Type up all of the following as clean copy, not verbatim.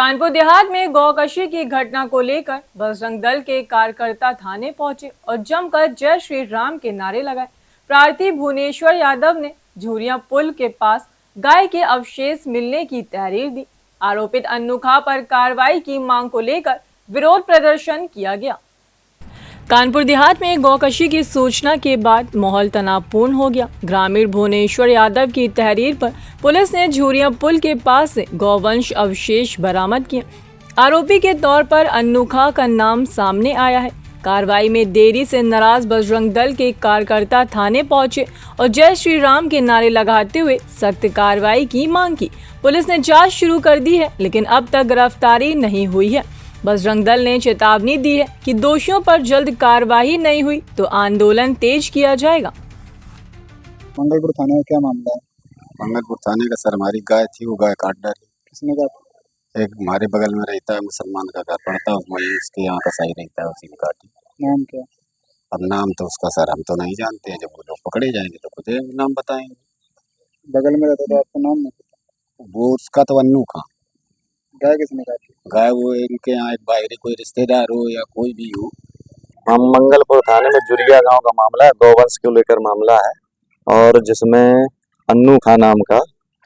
कानपुर देहात में गौकशी की घटना को लेकर बजरंग दल के कार्यकर्ता थाने पहुंचे और जमकर जय श्री राम के नारे लगाए। प्रार्थी भुवनेश्वर यादव ने झुरिया पुल के पास गाय के अवशेष मिलने की तहरीर दी। आरोपित अन्नू खां पर कार्रवाई की मांग को लेकर विरोध प्रदर्शन किया गया। कानपुर देहात में गौकशी की सूचना के बाद माहौल तनावपूर्ण हो गया। ग्रामीण भुवनेश्वर यादव की तहरीर पर पुलिस ने झुरिया पुल के पास से गौवंश अवशेष बरामद किए। आरोपी के तौर पर अन्नू खां का नाम सामने आया है। कार्रवाई में देरी से नाराज बजरंग दल के कार्यकर्ता थाने पहुंचे और जय श्री राम के नारे लगाते हुए सख्त कार्रवाई की मांग की। पुलिस ने जांच शुरू कर दी है, लेकिन अब तक गिरफ्तारी नहीं हुई है। बजरंग दल ने चेतावनी दी है कि दोषियों पर जल्द कार्रवाई नहीं हुई तो आंदोलन तेज किया जाएगा। मंगलपुर थाने का क्या मामला है? मंगलपुर थाने का सर, हमारी गाय थी, वो गाय काट डाली। किसने काटा? एक हमारे बगल में रहता है, मुसलमान का घर पड़ता है, वही इसके यहाँ का सही रहता है, उसी ने काटी। नाम क्या? अब नाम तो उसका सर हम तो नहीं जानते हैं, जब वो लोग पकड़े जाएंगे तो खुद नाम बताएंगे। बगल में रहता तो आपका नाम नहीं पता? वो उसका तो अन्नू खां। गाय किसने काटी? गाय वो इनके यहाँ एक बाहरी कोई रिश्तेदार हो या कोई भी हो। हम मंगलपुर थाने में जुरिया गांव का मामला है, गौवंश को लेकर मामला है, और जिसमें अन्नू खां नाम का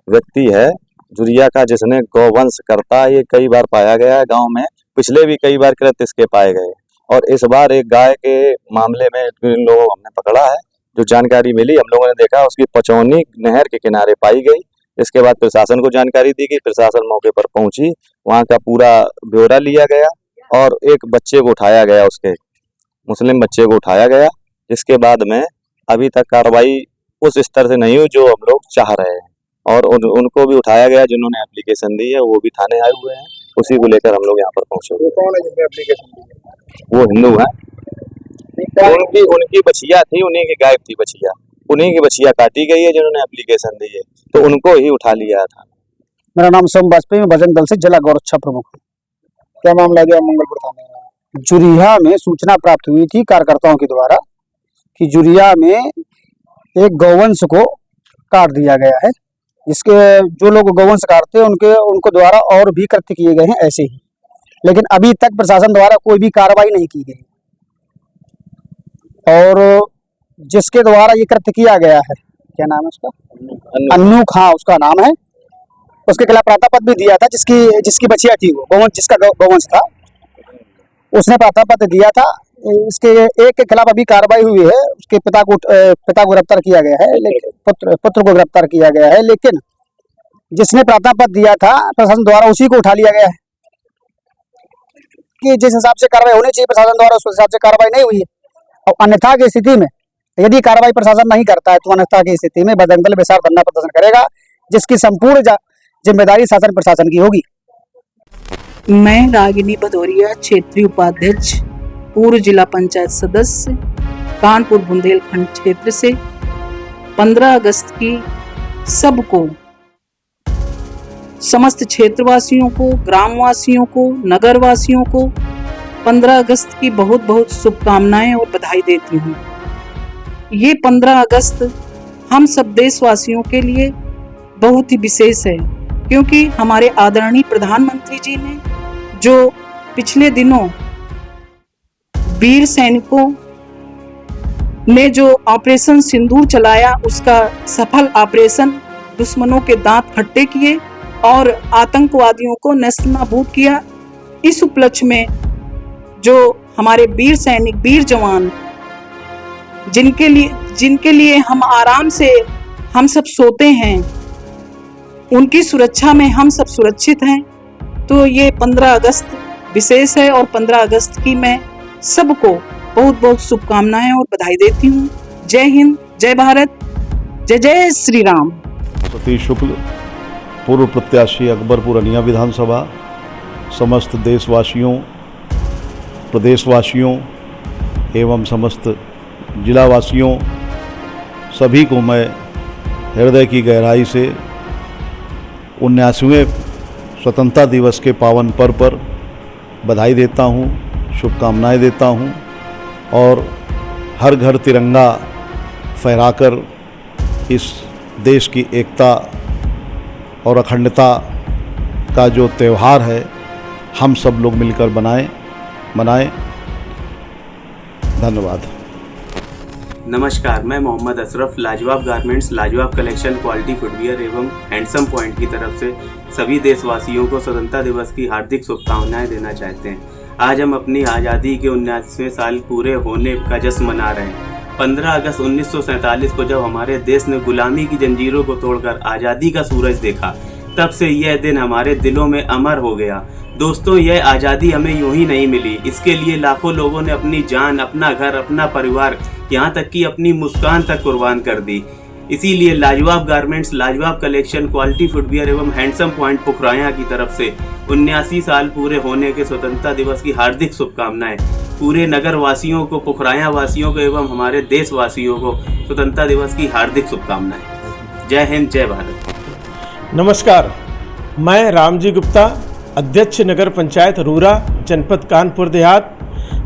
व्यक्ति है जुरिया का, जिसने गौवंश करता है। ये कई बार पाया गया है गांव में, पिछले भी कई बार कृत्य इसके पाए गए, और इस बार एक गाय के मामले में इन लोगों को हमने पकड़ा है। जो जानकारी मिली, हम लोगों ने देखा उसकी पचौनी नहर के किनारे पाई गई। इसके बाद प्रशासन को जानकारी दी गई, प्रशासन मौके पर पहुंची, वहां का पूरा ब्यौरा लिया गया और एक बच्चे को उठाया गया, उसके मुस्लिम बच्चे को उठाया गया, जिसके बाद में अभी तक कार्रवाई उस स्तर से नहीं हुई जो हम लोग चाह रहे हैं, और उनको भी उठाया गया जिन्होंने एप्लीकेशन दी है, वो भी थाने आए हुए हैं। उसी को लेकर हम लोग यहाँ पर पहुंचे। वो कौन है जिसने एप्लीकेशन दी है? वो हिंदू है, उनकी बछिया थी, उन्हीं की गाय थी बछिया, उन्हीं की बछिया काटी गई है जिन्होंने एप्लीकेशन दी है, तो उनको ही उठा लिया था। मेरा नाम सोम वाजपेयी, मैं बजरंग दल से जिला गौरक्षा प्रमुख हूँ। क्या मामला है मंगलपुर थाने में? जुरिया में सूचना प्राप्त हुई थी कार्यकर्ताओं के द्वारा कि जुरिया में एक गौवंश को काट दिया गया है, जिसके जो लोग गौवंश काटते हैं उनको द्वारा और भी कृत्य किए गए हैं ऐसे ही, लेकिन अभी तक प्रशासन द्वारा कोई भी कार्रवाई नहीं की गई। और जिसके द्वारा ये कृत्य किया गया है, क्या नाम है उसका? अन्नू खां उसका नाम है। उसके खिलाफ प्रार्थनापत्र भी दिया था, जिसकी बछिया थी, वो गौवंश, जिसका गौवंश था, उसने प्रार्थनापत्र दिया था। इसके एक के खिलाफ अभी कार्रवाई हुई है, उसके पिता को गिरफ्तार किया गया है, लेकिन पुत्र को गिरफ्तार किया गया है, लेकिन जिसने प्रार्थनापत्र दिया था प्रशासन द्वारा उसी को उठा लिया गया है कि जिस हिसाब से कार्रवाई होनी चाहिए प्रशासन द्वारा उस हिसाब से कार्रवाई नहीं हुई है। और अन्यथा की स्थिति में, यदि कार्रवाई प्रशासन नहीं करता है, तो अन्यथा की स्थिति में बजरंग दल विशाल धरना प्रदर्शन करेगा, जिसकी संपूर्ण जिम्मेदारी शासन प्रशासन की होगी। मैं रागिनी भदौरिया, क्षेत्रीय उपाध्यक्ष, पूर्व जिला पंचायत सदस्य, कानपुर बुंदेलखंड क्षेत्र से 15 अगस्त की सबको, समस्त क्षेत्रवासियों को, ग्रामवासियों को, नगरवासियों को 15 अगस्त की बहुत बहुत शुभकामनाएं और बधाई देती हूँ। ये 15 अगस्त हम सब देशवासियों के लिए बहुत ही विशेष है, क्योंकि हमारे आदरणीय प्रधानमंत्री जी ने जो पिछले दिनों वीर सैनिकों ने जो ऑपरेशन सिंदूर चलाया, उसका सफल ऑपरेशन, दुश्मनों के दांत खट्टे किए और आतंकवादियों को नेस्तनाबूद किया। इस उपलक्ष्य में जो हमारे वीर सैनिक, वीर जवान, जिनके लिए हम आराम से हम सब सोते हैं, उनकी सुरक्षा में हम सब सुरक्षित हैं। तो ये 15 अगस्त विशेष है, और 15 अगस्त की मैं सबको बहुत बहुत शुभकामनाएं और बधाई देती हूँ। जय हिंद, जय भारत, जय जय श्री राम। सतीश शुक्ल, पूर्व प्रत्याशी अकबरपुर अनिया विधानसभा, समस्त देशवासियों, प्रदेशवासियों एवं समस्त जिलावासियों सभी को मैं हृदय की गहराई से 79वें स्वतंत्रता दिवस के पावन पर्व पर बधाई देता हूँ, शुभकामनाएं देता हूँ, और हर घर तिरंगा फहराकर इस देश की एकता और अखंडता का जो त्यौहार है हम सब लोग मिलकर मनाएं। धन्यवाद। नमस्कार, मैं मोहम्मद अशरफ लाजवाब गारमेंट्स, लाजवाब कलेक्शन, क्वालिटी फुटवियर एवं हैंडसम पॉइंट की तरफ से सभी देशवासियों को स्वतंत्रता दिवस की हार्दिक शुभकामनाएं देना चाहते हैं। आज हम अपनी आज़ादी के 79वें साल पूरे होने का जश्न मना रहे हैं। 15 अगस्त 1947 को जब हमारे देश ने गुलामी की जंजीरों को तोड़कर आज़ादी का सूरज देखा, तब से यह दिन हमारे दिलों में अमर हो गया। दोस्तों, यह आज़ादी हमें यूं ही नहीं मिली, इसके लिए लाखों लोगों ने अपनी जान, अपना घर, अपना परिवार, यहाँ तक कि अपनी मुस्कान तक कुर्बान कर दी। इसीलिए लाजवाब गारमेंट्स, लाजवाब कलेक्शन, क्वालिटी फुटवियर एवं हैंडसम पॉइंट पुखराया की तरफ से 79 साल पूरे होने के स्वतंत्रता दिवस की हार्दिक शुभकामनाएं। पूरे नगर वासियों को, पुखराया वासियों को एवं हमारे देशवासियों को स्वतंत्रता दिवस की हार्दिक शुभकामनाएं। जय हिंद, जय भारत। नमस्कार, मैं रामजी गुप्ता, अध्यक्ष नगर पंचायत रूरा, जनपद कानपुर देहात।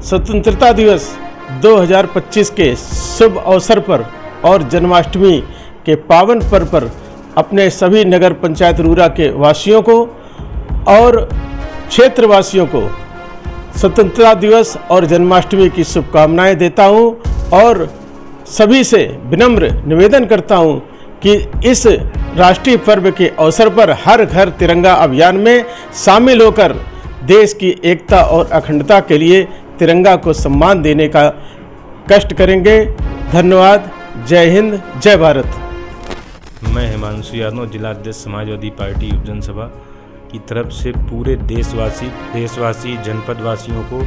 स्वतंत्रता दिवस 2025 के शुभ अवसर पर और जन्माष्टमी के पावन पर्व पर अपने सभी नगर पंचायत रूरा के वासियों को और क्षेत्रवासियों को स्वतंत्रता दिवस और जन्माष्टमी की शुभकामनाएं देता हूं और सभी से विनम्र निवेदन करता हूं कि इस राष्ट्रीय पर्व के अवसर पर हर घर तिरंगा अभियान में शामिल होकर देश की एकता और अखंडता के लिए तिरंगा को सम्मान देने का कष्ट करेंगे। धन्यवाद। जय हिंद, जय भारत। मैं हिमांशु यादव, जिला अध्यक्ष समाजवादी पार्टी उप जनसभा की तरफ से पूरे देशवासी जनपद वासियों को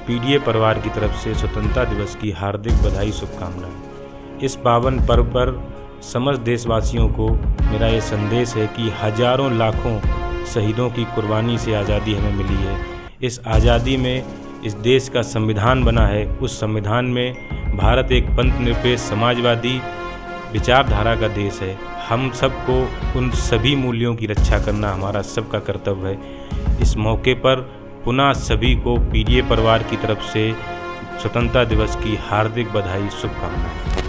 पीडीए परिवार की तरफ से स्वतंत्रता दिवस की हार्दिक बधाई, शुभकामनाएं। इस पावन पर्व पर समस्त देशवासियों को मेरा ये संदेश है कि हजारों लाखों शहीदों की कुर्बानी से आज़ादी हमें मिली है। इस आज़ादी में इस देश का संविधान बना है। उस संविधान में भारत एक पंथ निरपेक्ष समाजवादी विचारधारा का देश है। हम सबको उन सभी मूल्यों की रक्षा करना हमारा सबका कर्तव्य है। इस मौके पर पुनः सभी को पीडीए परिवार की तरफ से स्वतंत्रता दिवस की हार्दिक बधाई, शुभकामनाएं।